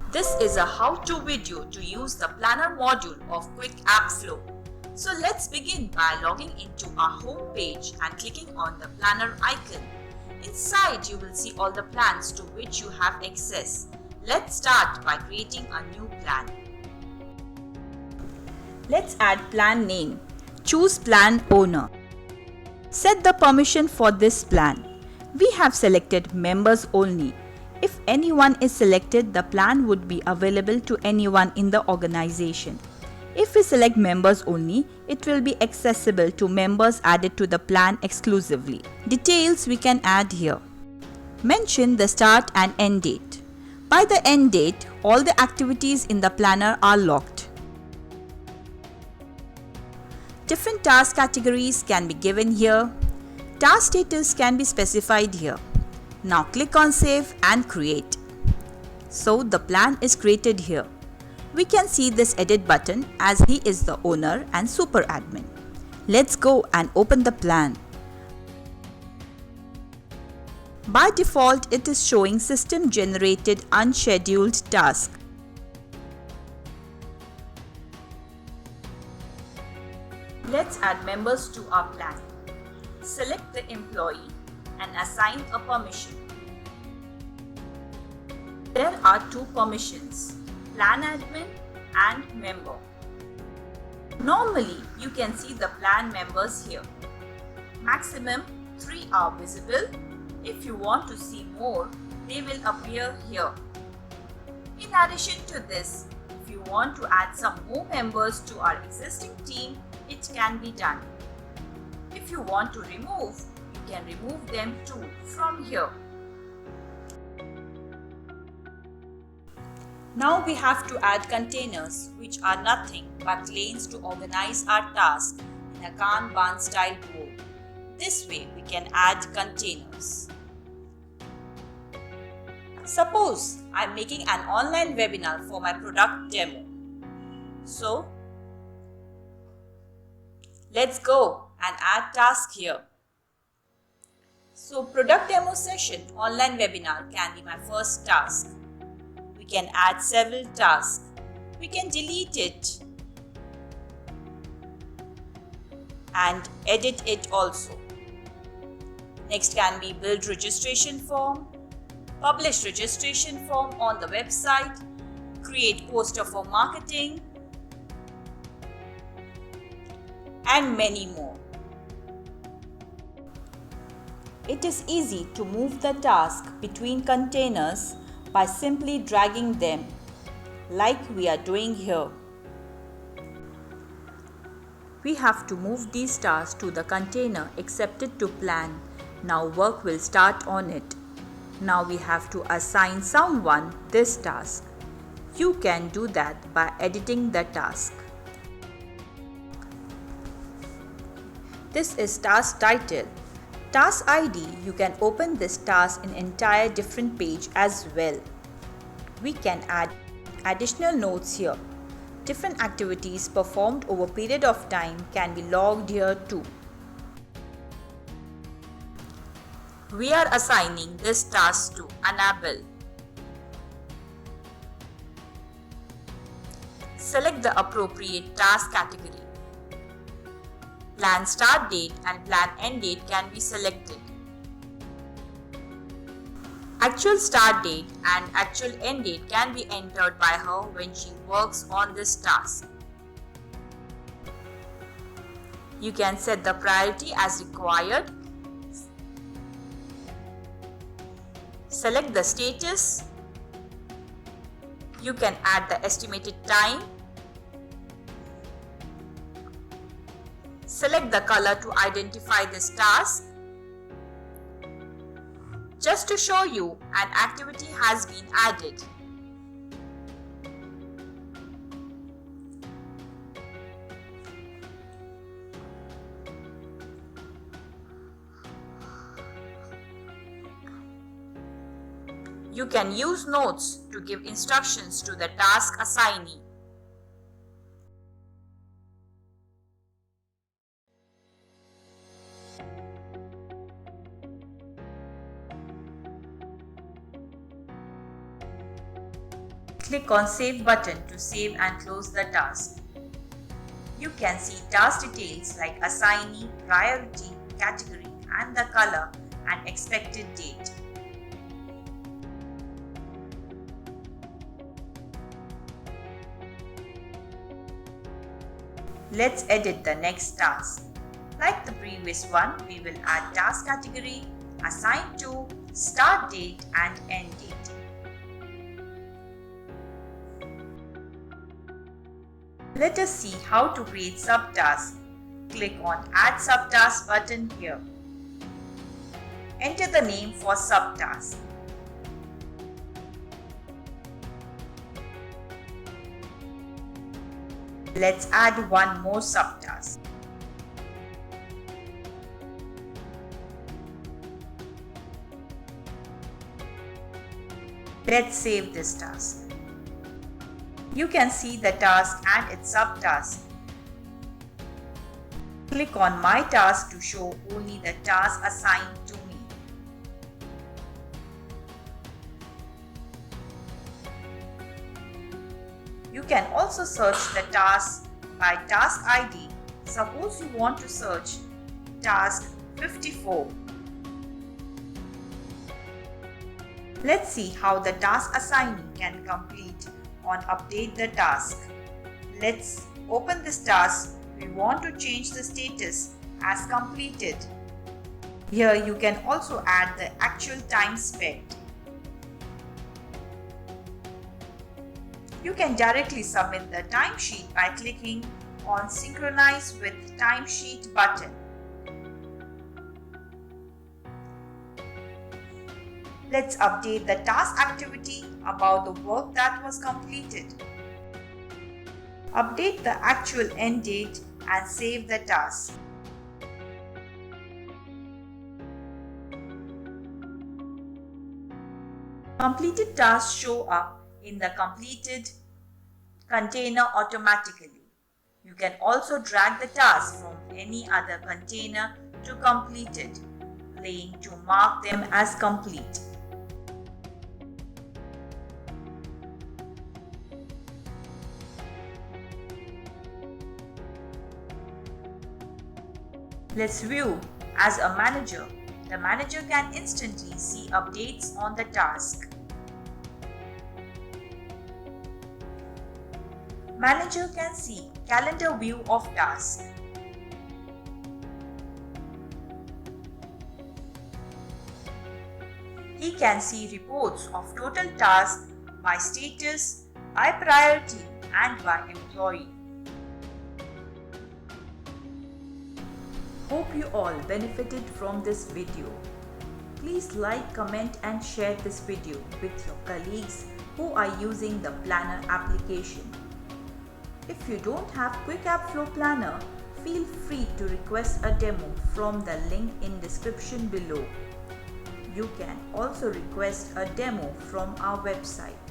This is a how-to video to use the Planner module of Quick App Flow. So let's begin by logging into our home page and clicking on the Planner icon. Inside you will see all the plans to which you have access. Let's start by creating a new plan. Let's add plan name. Choose plan owner. Set the permission for this plan. We have selected members only. If anyone is selected, the plan would be available to anyone in the organization. If we select members only, it will be accessible to members added to the plan exclusively. Details we can add here. Mention the start and end date. By the end date, all the activities in the planner are locked. Different task categories can be given here. Task status can be specified here. Now click on Save and Create. So the plan is created here. We can see this edit button as he is the owner and super admin. Let's go and open the plan. By default, it is showing system generated unscheduled task. Let's add members to our plan. Select the employee and assign a permission. There are two permissions, plan admin and member. Normally, you can see the plan members here. Maximum 3 are visible. If you want to see more, they will appear here. In addition to this, if you want to add some more members to our existing team, it can be done. If you want to remove, you can remove them too from here. Now we have to add containers, which are nothing but lanes to organize our task in a Kanban style board. This way we can add containers. Suppose I am making an online webinar for my product demo. So let's go and add task here. So product demo session online webinar can be my first task. We can add several tasks. We can delete it and edit it also. Next can be build registration form, publish registration form on the website, create poster for marketing, and many more. It is easy to move the task between containers by simply dragging them, like we are doing here. We have to move these tasks to the container accepted to plan. Now work will start on it. Now we have to assign someone this task. You can do that by editing the task. This is task title. Task ID, you can open this task in entire different page as well. We can add additional notes here. Different activities performed over period of time can be logged here too. We are assigning this task to Annabelle. Select the appropriate task category. Plan start date and plan end date can be selected. Actual start date and actual end date can be entered by her when she works on this task. You can set the priority as required. Select the status. You can add the estimated time. Select the color to identify this task. Just to show you, an activity has been added. You can use notes to give instructions to the task assignee. Click on Save button to save and close the task. You can see task details like assignee, priority, category, and the color and expected date. Let's edit the next task. Like the previous one, we will add task category, assign to, start date and end date. Let us see how to create subtasks. Click on Add Subtask button here. Enter the name for subtask. Let's add one more subtask. Let's save this task. You can see the task and its subtask. Click on My Task to show only the task assigned to me. You can also search the task by task ID. Suppose you want to search task 54. Let's see how the task assignee can complete on Update the Task. Let's open this task. We want to change the status as completed. Here you can also add the actual time spent. You can directly submit the timesheet by clicking on Synchronize with Timesheet button. Let's update the task activity about the work that was completed. Update the actual end date and save the task. Completed tasks show up in the completed container automatically. You can also drag the task from any other container to completed lane to mark them as complete. Let's view as a manager. The manager can instantly see updates on the task. Manager can see calendar view of task. He can see reports of total tasks by status, by priority and by employee. Hope you all benefited from this video. Please like, comment and share this video with your colleagues who are using the Planner application. If you don't have Quick App Flow Planner, feel free to request a demo from the link in description below. You can also request a demo from our website.